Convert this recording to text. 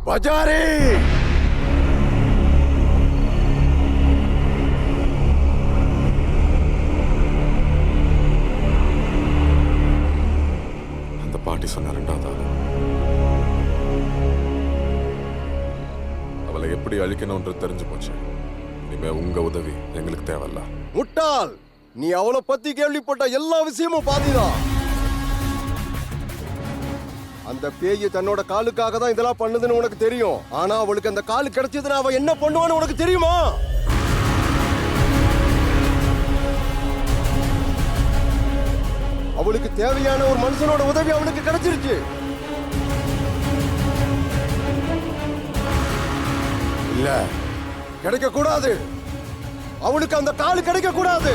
பஜாரி! அந்த பாட்டி சொன்ன ரெண்டாவது ஆளு. அவளை எப்படி அழிக்கணும்ன்றது தெரிஞ்சு போச்சு. இனிமே உங்க உதவி எங்களுக்கு தேவையில்ல. முட்டாள்! நீ அவளை பத்தி கேள்விப்பட்ட எல்லா விஷயமும் பாதிதான். அந்த பேய் தன்னோட காலுக்காக தான் இதெல்லாம் பண்ணுதுன்னு உனக்கு தெரியும். ஆனா அவளுக்கு அந்த காலு கிடைச்சதுன்னா அவ என்ன பண்ணுவான்னு உனக்கு தெரியுமா? அவளுக்கு தேவையான ஒரு மனுஷனோட உதவி அவளுக்கு கிடைச்சிருச்சு. இல்ல, கிடைக்க கூடாது. அவளுக்கு அந்த காலு கிடைக்க கூடாது.